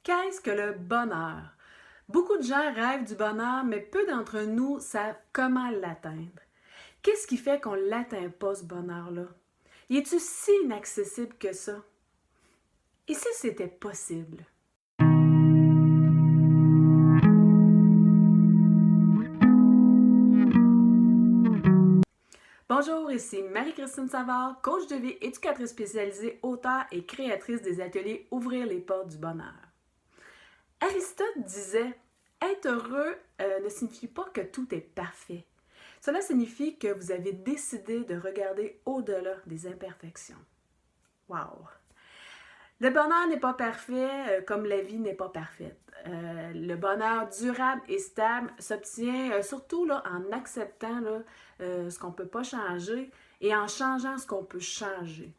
Qu'est-ce que le bonheur? Beaucoup de gens rêvent du bonheur, mais peu d'entre nous savent comment l'atteindre. Qu'est-ce qui fait qu'on ne l'atteint pas, ce bonheur-là? Y est-tu si inaccessible que ça? Et si c'était possible? Bonjour, ici Marie-Christine Savard, coach de vie, éducatrice spécialisée, auteure et créatrice des ateliers Ouvrir les portes du bonheur. Aristote disait, être heureux ne signifie pas que tout est parfait. Cela signifie que vous avez décidé de regarder au-delà des imperfections. Wow! Le bonheur n'est pas parfait comme la vie n'est pas parfaite. Le bonheur durable et stable s'obtient surtout là, en acceptant ce qu'on ne peut pas changer et en changeant ce qu'on peut changer.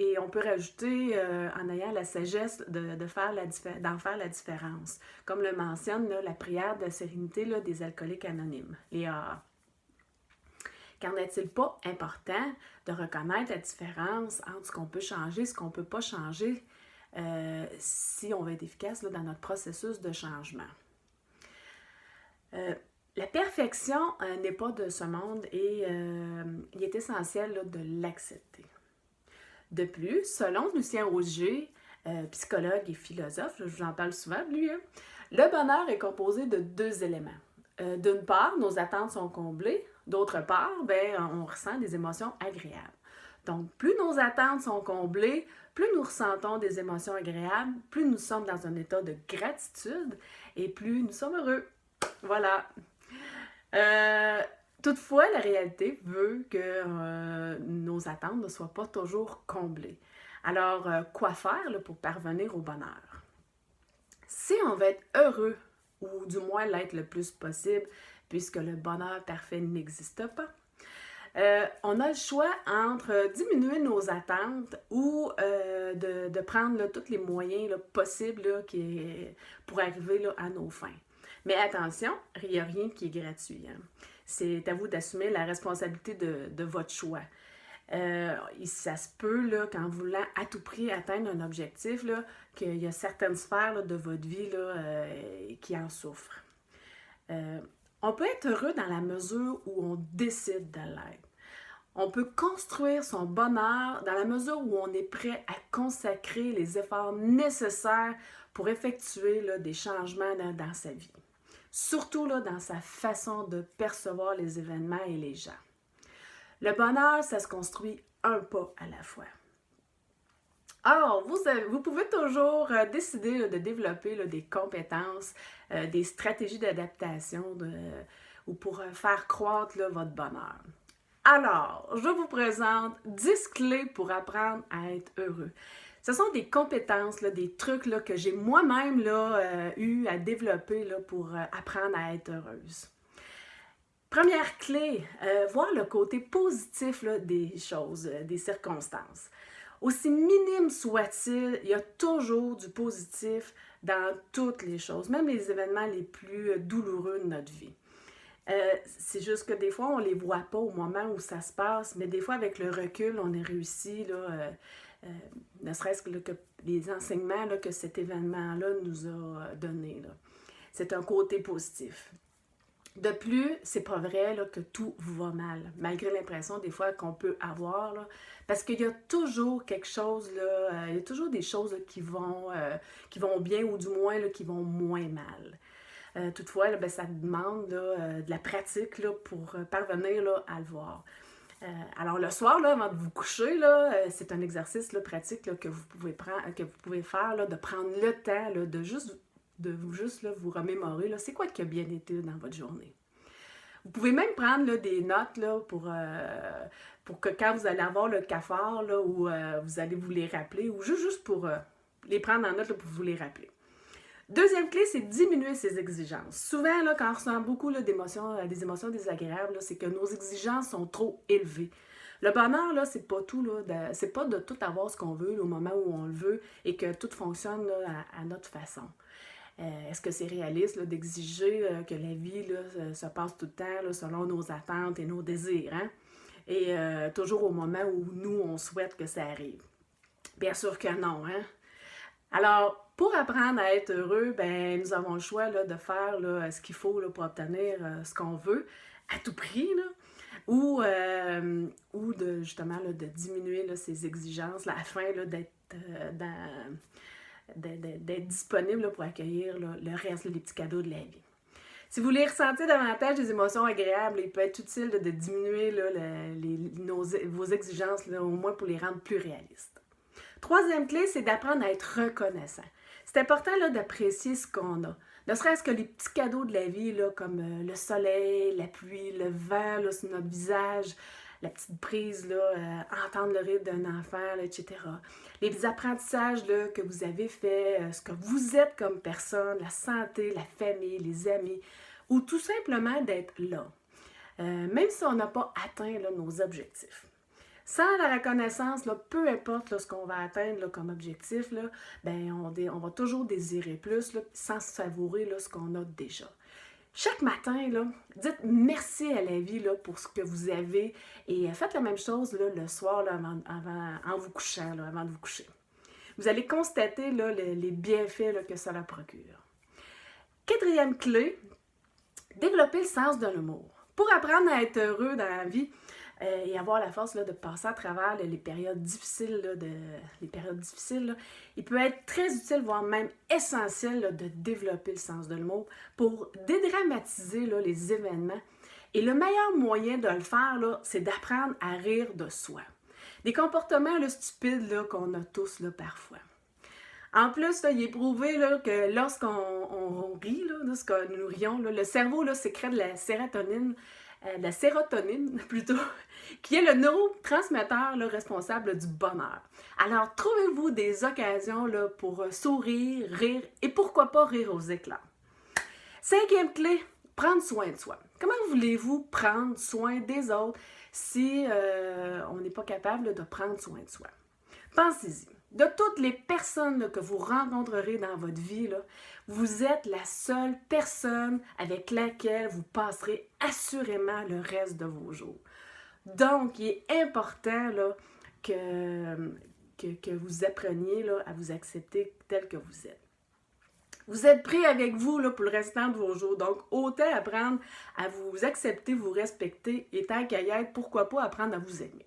Et on peut rajouter en ayant la sagesse d'en faire la différence. Comme le mentionne là, la prière de sérénité là, des alcooliques anonymes, les AA. Car n'est-il pas important de reconnaître la différence entre ce qu'on peut changer et ce qu'on ne peut pas changer si on veut être efficace là, dans notre processus de changement? La perfection n'est pas de ce monde et il est essentiel là, de l'accepter. De plus, selon Lucien Auger, psychologue et philosophe, je vous en parle souvent de lui, le bonheur est composé de deux éléments. D'une part, nos attentes sont comblées. D'autre part, on ressent des émotions agréables. Donc, plus nos attentes sont comblées, plus nous ressentons des émotions agréables, plus nous sommes dans un état de gratitude et plus nous sommes heureux. Voilà. Toutefois, la réalité veut que nos attentes ne soient pas toujours comblées. Alors, quoi faire là, pour parvenir au bonheur? Si on veut être heureux, ou du moins l'être le plus possible, puisque le bonheur parfait n'existe pas, on a le choix entre diminuer nos attentes ou de prendre là, tous les moyens là, possibles là, pour arriver là, à nos fins. Mais attention, il n'y a rien qui est gratuit. Hein. C'est à vous d'assumer la responsabilité de votre choix. Ça se peut, là, qu'en voulant à tout prix atteindre un objectif, là, qu'il y a certaines sphères là, de votre vie là, qui en souffrent. On peut être heureux dans la mesure où on décide de l'être. On peut construire son bonheur dans la mesure où on est prêt à consacrer les efforts nécessaires pour effectuer là, des changements dans sa vie. Surtout là, dans sa façon de percevoir les événements et les gens. Le bonheur, ça se construit un pas à la fois. Or, vous pouvez toujours décider là, de développer là, des compétences, des stratégies d'adaptation ou pour faire croître là, votre bonheur. Alors, je vous présente 10 clés pour apprendre à être heureux. Ce sont des compétences, là, des trucs là, que j'ai moi-même eu à développer là, pour apprendre à être heureuse. Première clé, voir le côté positif là, des choses, des circonstances. Aussi minime soit-il, il y a toujours du positif dans toutes les choses, même les événements les plus douloureux de notre vie. C'est juste que des fois, on ne les voit pas au moment où ça se passe, mais des fois, avec le recul, on a réussi, là, ne serait-ce que les enseignements là, que cet événement-là nous a donnés. C'est un côté positif. De plus, c'est pas vrai là, que tout va mal, malgré l'impression des fois qu'on peut avoir, là, parce qu'il y a toujours quelque chose, là, il y a toujours des choses là, qui vont bien ou du moins là, qui vont moins mal. Toutefois, là, ça demande là, de la pratique là, pour parvenir là, à le voir. Alors le soir, là, avant de vous coucher, là, c'est un exercice là, pratique là, que vous pouvez faire, là, de prendre le temps là, de juste là, vous remémorer là, c'est quoi qui a bien été dans votre journée. Vous pouvez même prendre là, des notes là, pour que quand vous allez avoir le cafard, là, ou vous allez vous les rappeler, ou juste pour les prendre en note là, pour vous les rappeler. Deuxième clé, c'est diminuer ses exigences. Souvent, là, quand on ressent beaucoup là, des émotions désagréables, là, c'est que nos exigences sont trop élevées. Le bonheur, là, c'est pas tout, là, c'est pas de tout avoir ce qu'on veut là, au moment où on le veut et que tout fonctionne là, à notre façon. Est-ce que c'est réaliste là, d'exiger que la vie là, se passe tout le temps là, selon nos attentes et nos désirs, hein? Et toujours au moment où nous, on souhaite que ça arrive? Bien sûr que non, hein? Alors, Pour apprendre à être heureux, ben, nous avons le choix là, de faire là, ce qu'il faut là, pour obtenir ce qu'on veut à tout prix, là, ou de justement là, de diminuer là, ses exigences là, afin là, d'être disponible là, pour accueillir là, le reste, là, les petits cadeaux de la vie. Si vous voulez ressentir davantage des émotions agréables, il peut être utile de diminuer là, vos exigences, là, au moins pour les rendre plus réalistes. Troisième clé, c'est d'apprendre à être reconnaissant. C'est important là, d'apprécier ce qu'on a. Ne serait-ce que les petits cadeaux de la vie, là, comme le soleil, la pluie, le vent là, sur notre visage, la petite brise, là, entendre le rire d'un enfant, là, etc. Les petits apprentissages là, que vous avez faits, ce que vous êtes comme personne, la santé, la famille, les amis, ou tout simplement d'être là, même si on n'a pas atteint là, nos objectifs. Sans la reconnaissance, là, peu importe là, ce qu'on va atteindre là, comme objectif, là, ben, on va toujours désirer plus là, sans savourer là, ce qu'on a déjà. Chaque matin, là, dites merci à la vie là, pour ce que vous avez et faites la même chose là, le soir là, en vous couchant, là, avant de vous coucher. Vous allez constater là, les bienfaits là, que cela procure. Quatrième clé, développer le sens de l'humour. Pour apprendre à être heureux dans la vie, et avoir la force là, de passer à travers là, les périodes difficiles, là, il peut être très utile, voire même essentiel là, de développer le sens de l'humour pour dédramatiser là, les événements. Et le meilleur moyen de le faire, là, c'est d'apprendre à rire de soi. Des comportements là, stupides là, qu'on a tous là, parfois. En plus, là, il est prouvé là, que lorsqu'on rit, là, lorsque nous rions, là, le cerveau là, sécrète de la sérotonine plutôt, qui est le neurotransmetteur là, responsable là, du bonheur. Alors, trouvez-vous des occasions là, pour sourire, rire et pourquoi pas rire aux éclats. Cinquième clé, prendre soin de soi. Comment voulez-vous prendre soin des autres si on n'est pas capable là, de prendre soin de soi? Pensez-y. De toutes les personnes là, que vous rencontrerez dans votre vie, là, vous êtes la seule personne avec laquelle vous passerez assurément le reste de vos jours. Donc, il est important là, que vous appreniez là, à vous accepter tel que vous êtes. Vous êtes pris avec vous là, pour le restant de vos jours. Donc, autant apprendre à vous accepter, vous respecter et tant qu'à y être, pourquoi pas apprendre à vous aimer.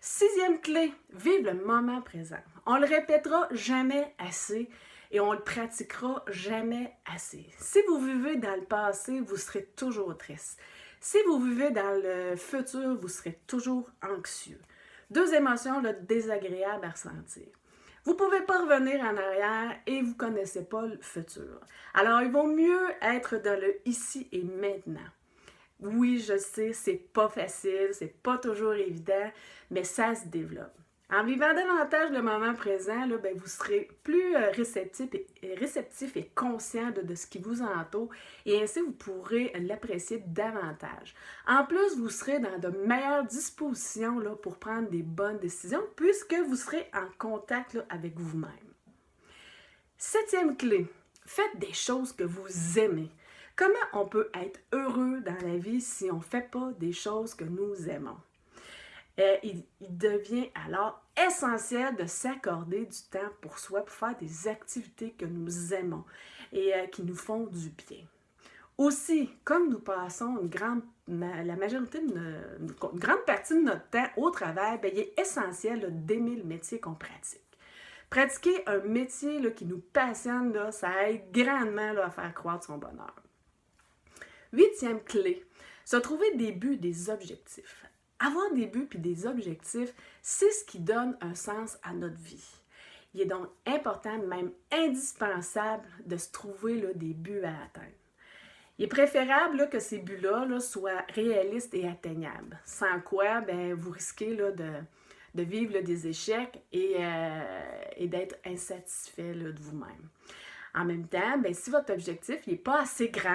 Sixième clé, vivre le moment présent. On le répétera jamais assez et on le pratiquera jamais assez. Si vous vivez dans le passé, vous serez toujours triste. Si vous vivez dans le futur, vous serez toujours anxieux. Deux émotions là, désagréables à ressentir. Vous ne pouvez pas revenir en arrière et vous ne connaissez pas le futur. Alors, il vaut mieux être dans le ici et maintenant. Oui, je sais, c'est pas facile, c'est pas toujours évident, mais ça se développe. En vivant davantage le moment présent, là, ben, vous serez plus réceptif et conscient de ce qui vous entoure et ainsi vous pourrez l'apprécier davantage. En plus, vous serez dans de meilleures dispositions là, pour prendre des bonnes décisions puisque vous serez en contact là, avec vous-même. Septième clé, faites des choses que vous aimez. Comment on peut être heureux dans la vie si on ne fait pas des choses que nous aimons? Il devient alors essentiel de s'accorder du temps pour soi, pour faire des activités que nous aimons et qui nous font du bien. Aussi, comme nous passons une grande partie de notre temps au travail, bien, il est essentiel là, d'aimer le métier qu'on pratique. Pratiquer un métier là, qui nous passionne, là, ça aide grandement là, à faire croître son bonheur. Huitième clé, se trouver des buts, des objectifs. Avoir des buts et des objectifs, c'est ce qui donne un sens à notre vie. Il est donc important, même indispensable, de se trouver là, des buts à atteindre. Il est préférable là, que ces buts-là là, soient réalistes et atteignables. Sans quoi, ben, vous risquez là, de vivre là, des échecs et d'être insatisfait là, de vous-même. En même temps, ben, si votre objectif n'est pas assez grand,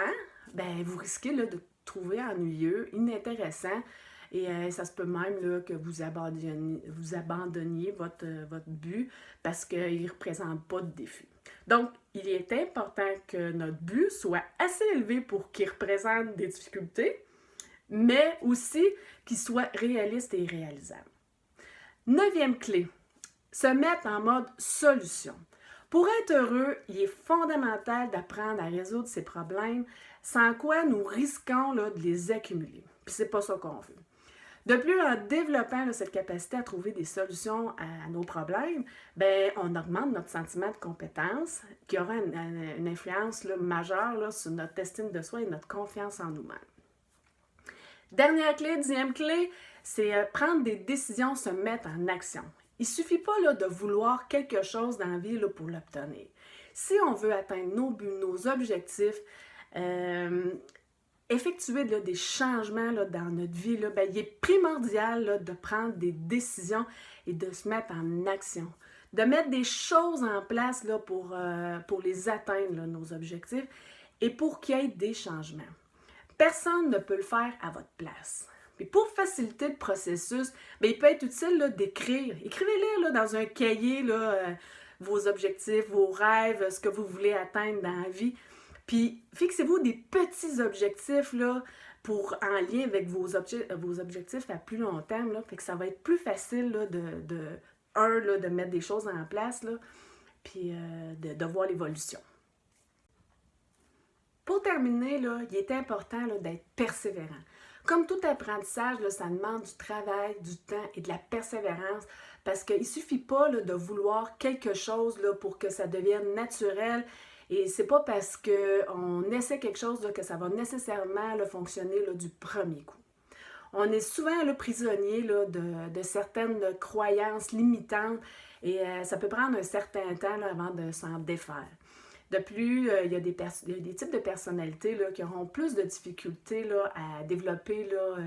ben, vous risquez là, de trouver ennuyeux, inintéressant et ça se peut même là, que vous abandonniez votre but parce qu'il ne représente pas de défi. Donc, il est important que notre but soit assez élevé pour qu'il représente des difficultés, mais aussi qu'il soit réaliste et réalisable. Neuvième clé, se mettre en mode solution. Pour être heureux, il est fondamental d'apprendre à résoudre ses problèmes, sans quoi nous risquons là, de les accumuler. Puis c'est pas ça qu'on veut. De plus, en développant là, cette capacité à trouver des solutions à nos problèmes, ben, on augmente notre sentiment de compétence qui aura une influence là, majeure là, sur notre estime de soi et notre confiance en nous-mêmes. Dernière clé, 10e clé, c'est prendre des décisions, se mettre en action. Il ne suffit pas là, de vouloir quelque chose dans la vie là, pour l'obtenir. Si on veut atteindre nos buts, nos objectifs, effectuer là, des changements là, dans notre vie, là, ben, il est primordial là, de prendre des décisions et de se mettre en action. De mettre des choses en place là, pour les atteindre, là, nos objectifs, et pour qu'il y ait des changements. Personne ne peut le faire à votre place. Puis pour faciliter le processus, bien, il peut être utile là, d'écrire. Écrivez-les là, dans un cahier, là, vos objectifs, vos rêves, ce que vous voulez atteindre dans la vie. Puis fixez-vous des petits objectifs là, en lien avec vos objectifs à plus long terme. Là, fait que ça va être plus facile là, de mettre des choses en place, là, puis de voir l'évolution. Pour terminer, là, il est important là, d'être persévérant. Comme tout apprentissage, là, ça demande du travail, du temps et de la persévérance parce qu'il ne suffit pas là, de vouloir quelque chose là, pour que ça devienne naturel. Et c'est pas parce qu'on essaie quelque chose là, que ça va nécessairement là, fonctionner là, du premier coup. On est souvent là, prisonnier là, de certaines croyances limitantes et ça peut prendre un certain temps là, avant de s'en défaire. De plus, il y a des types de personnalités là, qui auront plus de difficultés là, à développer là,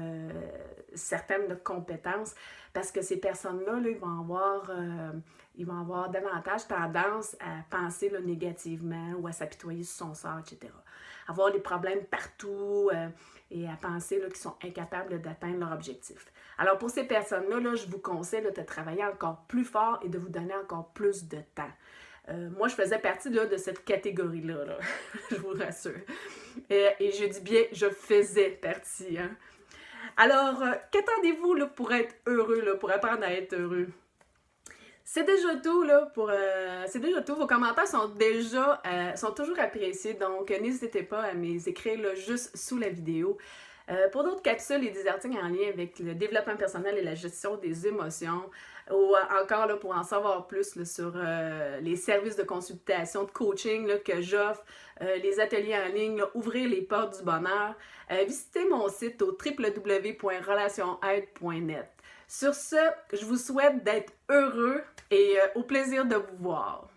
certaines là, compétences parce que ces personnes-là, là, ils vont avoir davantage tendance à penser là, négativement ou à s'apitoyer sur son sort, etc. Avoir des problèmes partout et à penser là, qu'ils sont incapables là, d'atteindre leur objectif. Alors pour ces personnes-là, là, je vous conseille là, de travailler encore plus fort et de vous donner encore plus de temps. Moi, je faisais partie là, de cette catégorie-là, là. Je vous rassure. Et je dis bien, je faisais partie. Hein? Alors, qu'attendez-vous là, pour être heureux, là, pour apprendre à être heureux? C'est déjà tout, là, c'est déjà tout. Vos commentaires sont toujours appréciés, donc n'hésitez pas à m'écrire là, juste sous la vidéo. Pour d'autres capsules et des articles en lien avec le développement personnel et la gestion des émotions, ou encore là, pour en savoir plus là, sur les services de consultation, de coaching là, que j'offre, les ateliers en ligne, là, ouvrir les portes du bonheur, visitez mon site au www.relationaide.net. Sur ce, je vous souhaite d'être heureux et au plaisir de vous voir.